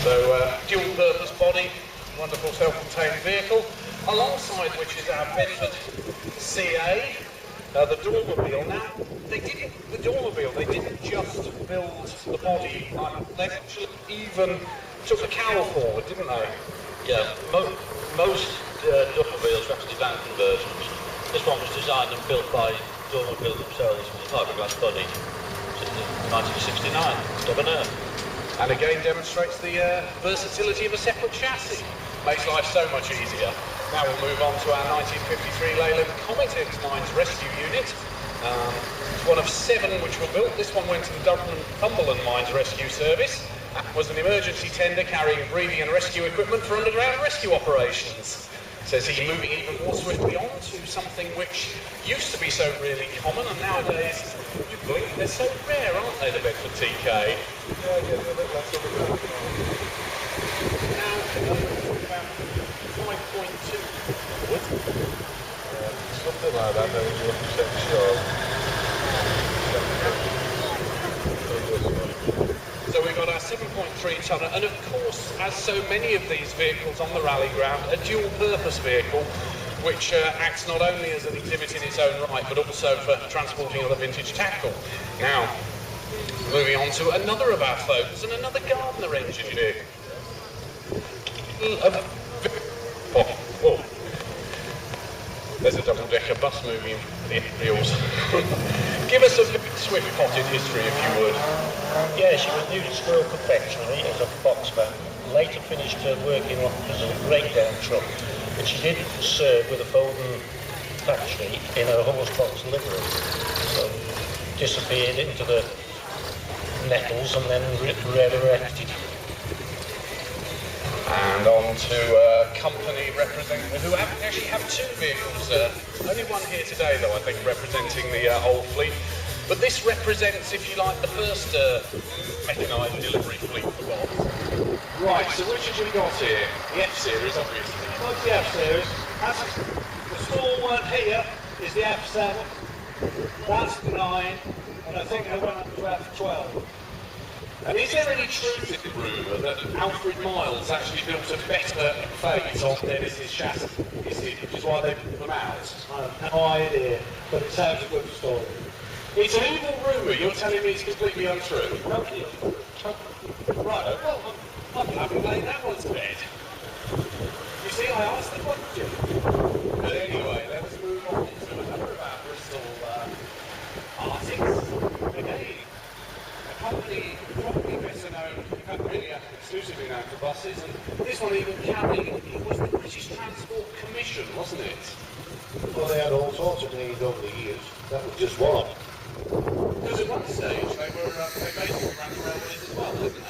So dual-purpose body, wonderful self-contained vehicle, alongside which is our Bedford CA, the Dormobile. Now, they didn't just build the body, they actually even took the cowl forward, didn't they? Yeah, most Dormobiles were actually van conversions. This one was designed and built by Dormobile themselves with a fiberglass body since 1969, stubborn earth. And again demonstrates the versatility of a separate chassis. Makes life so much easier. Now we'll move on to our 1953 Leyland Comet Mines Rescue Unit. It's one of 7 which were built. This one went to the Cumberland Mines Rescue Service. That was an emergency tender carrying breathing and rescue equipment for underground rescue operations. Says he's moving even more swiftly on to something which used to be so really common, and nowadays, you blink, they're so rare, aren't they, the Bedford TK? Yeah, a bit less of a now, about 5.2 wood. Something like that, then you have to sure. So we've got our 7.3 tonner, and of course, as so many of these vehicles on the rally ground, a dual-purpose vehicle, which acts not only as an exhibit in its own right, but also for transporting other vintage tackle. Now, moving on to another of our folks, and another Gardner engine vehicle. Oh, there's a double-decker bus moving the aerials. Give us a swift potted history, if you would. Yeah, she was new to Squirrel Confectionery as a box van, later finished working as a breakdown truck, but she did serve with a Bowden factory in a horse box livery. So disappeared into the nettles and then resurrected. And on to a company representative who actually have 2 vehicles. Only one here today, though, I think, representing the old fleet. But this represents, if you like, the first mechanised delivery fleet for Bob. Right, so which have we got here? The F-Series, obviously. What's the F-Series? The small one here is the F7, that's the 9, and I think I went up to F12. And is there any truth in the rumour that Alfred Miles actually built a better phase of Dennis's chassis, which is why they put them out? I have no idea, but it sounds a good story. It's an evil rumour, you're telling me it's completely untrue? Totally. Right, well, I'm happy to lay that one to bed. You see, I asked the question. But anyway, let's move on to another of our Bristol artists. Again, a company probably better known, in fact really exclusively known for buses, and this one even carrying, it was the British Transport Commission, wasn't it? Well, they had all sorts of names over the years. That was just one. Because at one stage they basically ran the railways as well, didn't they?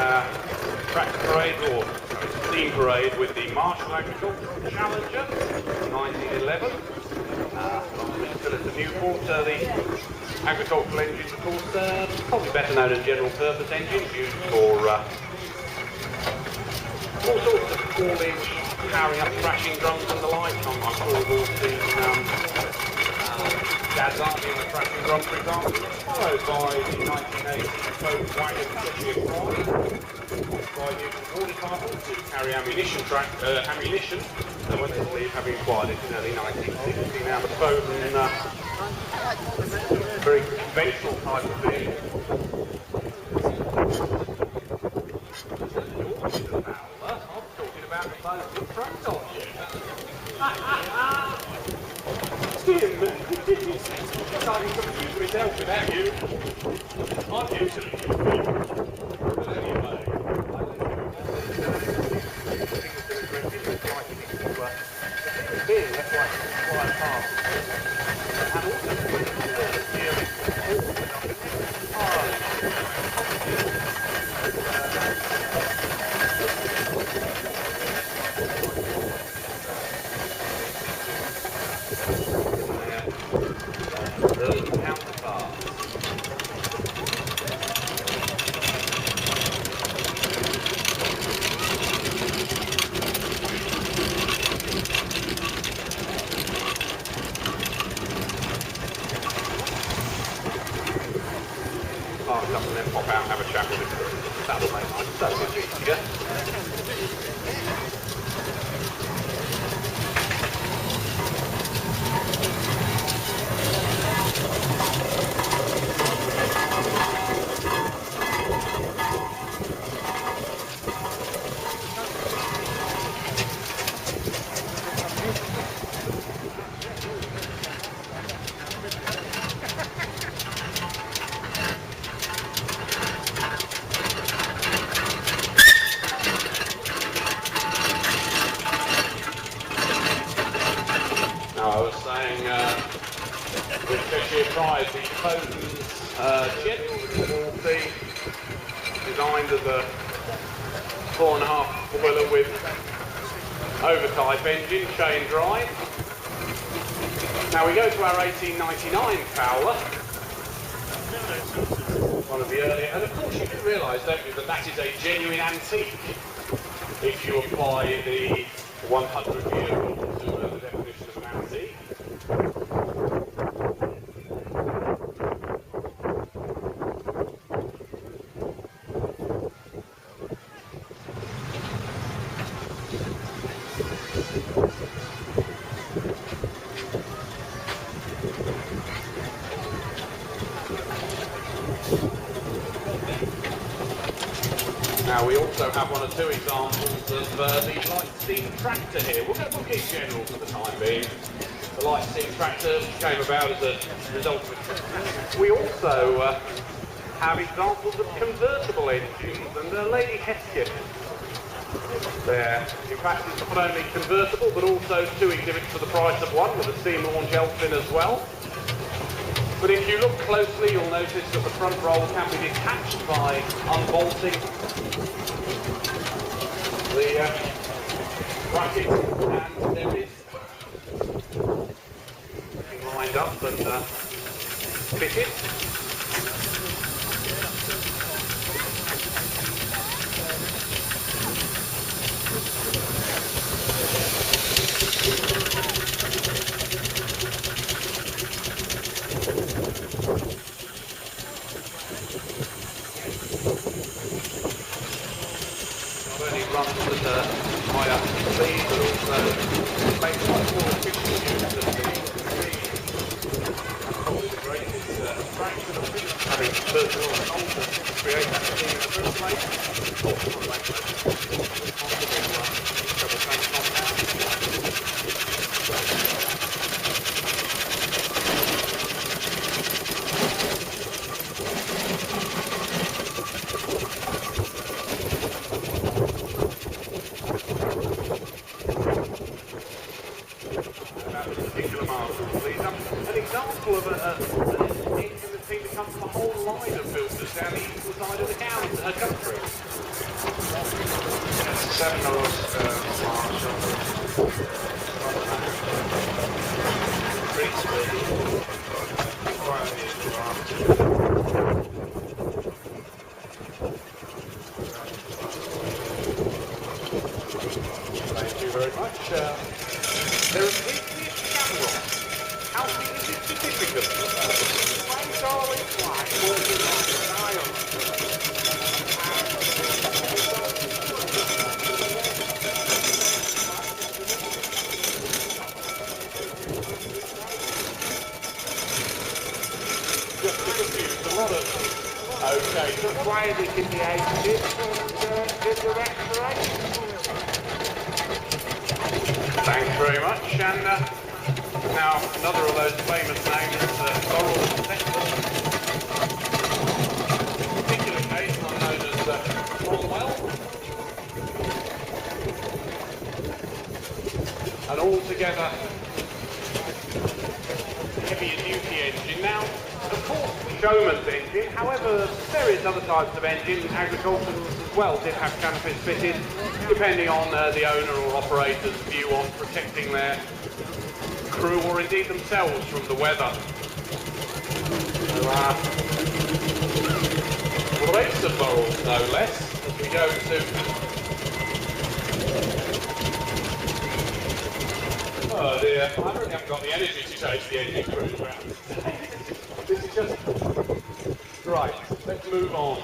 our tractor parade, or steam parade, with the Marshall Agricultural Challenger 1911. Phillips of Newport, the agricultural engines, of course, probably better known as general purpose engines, used for all sorts of haulage, powering up thrashing drums and the like. I'm sure we've all seen Dad's Army and the thrashing drum, for example, followed by the 1980 folk wagon Yesteryear by the War Department to carry ammunition, when they believe having acquired it in early 1960. Now the Foden, very conventional type of vehicle. I'm talking about the Foden truck, aren't you? Tim, I can't confuse myself without you. I'm usually but anyway, that's like flying past. And also counterparts. Park up and then pop out and have a chat with it. That'll make life so much easier. I was saying, with Yesteryear Pride, the Foden's general will be designed as a 4.5 boiler with overtype engine, chain drive. Now we go to our 1899 Fowler, one of the earlier, and of course you do realise, don't you, that that is a genuine antique if you apply the 100-year rule to the definition of an antique. Now we also have one or two examples of the light steam tractor here. We'll keep general for the time being. The light steam tractor came about as a result of... We also have examples of convertible engines, and Lady Hesketh there. In fact, it's not only convertible, but also 2 exhibits for the price of 1, with a steam launch Elfin as well. But if you look closely, you'll notice that the front roll can be detached by unbolting the bracket, and there is lined up and fitted. Runs at a higher speed, but also makes much more efficient use of the speed. Probably the greatest fraction of things, having personal control to create that speed in the first place. Also, make that double tank compound. An example of an engine that's been become from a whole line of builders down the eastern side of the country. Thank you very much. There is weekly camera. How is it significant? White garlic flag working on the dial. Just to confuse a lot of them. Okay, so Why is it in the 80s and did the restoration? thanks very much. And now another of those famous names, Laurel Sexton. In particular case, one known as Cromwell. An altogether heavier duty engine. Now, of course, Showman's engine, however, various other types of engine, agricultural as well, did have canopies fitted, depending on the owner or operator's view on protecting their crew or indeed themselves from the weather. So, race of laurels, no less, as we go to. Oh dear, I really haven't got the energy to chase the engine crews around. This is just... Right, let's move on.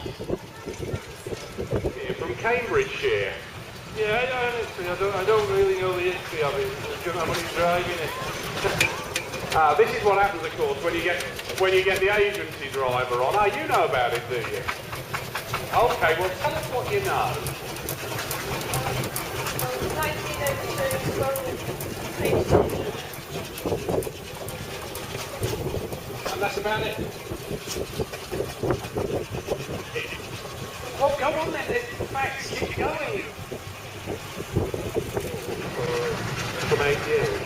Here from Cambridgeshire. Yeah, honestly, I don't really know the history of it. Somebody's driving it. This is what happens, of course, when you get the agency driver on. You know about it, do you? Okay, well, tell us what you know. 1902, And that's about it. Well, go on then. There's facts. Keep going. From 8 years.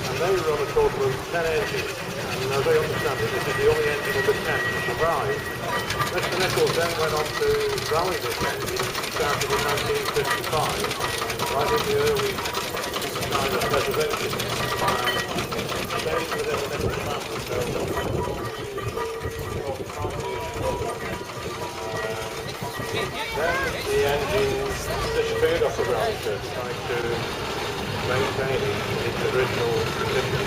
And they were on a total of 10 engines. And as I understand it, this is the only engine of the 10 to survive. Mr. Nichols then went on to rally this engine, started in 1955, right in the early time of preservation. Stayed within the next family, so then the engine disappeared off the ground, trying to maintain its original condition.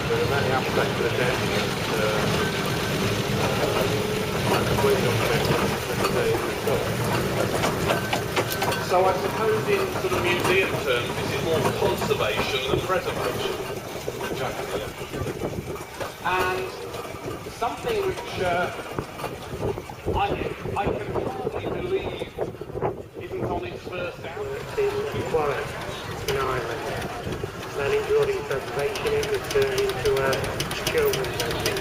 There are many aspects of this engine that are completely unfit for today's result. So I suppose in sort of museum terms, this is more conservation than preservation. Exactly. And something which I can hardly believe isn't on its first outing. In Warren, in Ireland. Then in during preservation it was turned into a children's engine.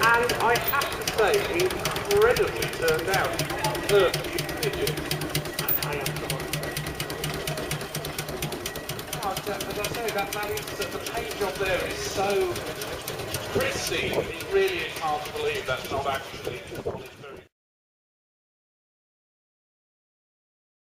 And I have to say, incredibly turned out. Perfectly digit. I am someone As I say, that the paint job there is so pristine, it really is hard to believe that's not actually on its very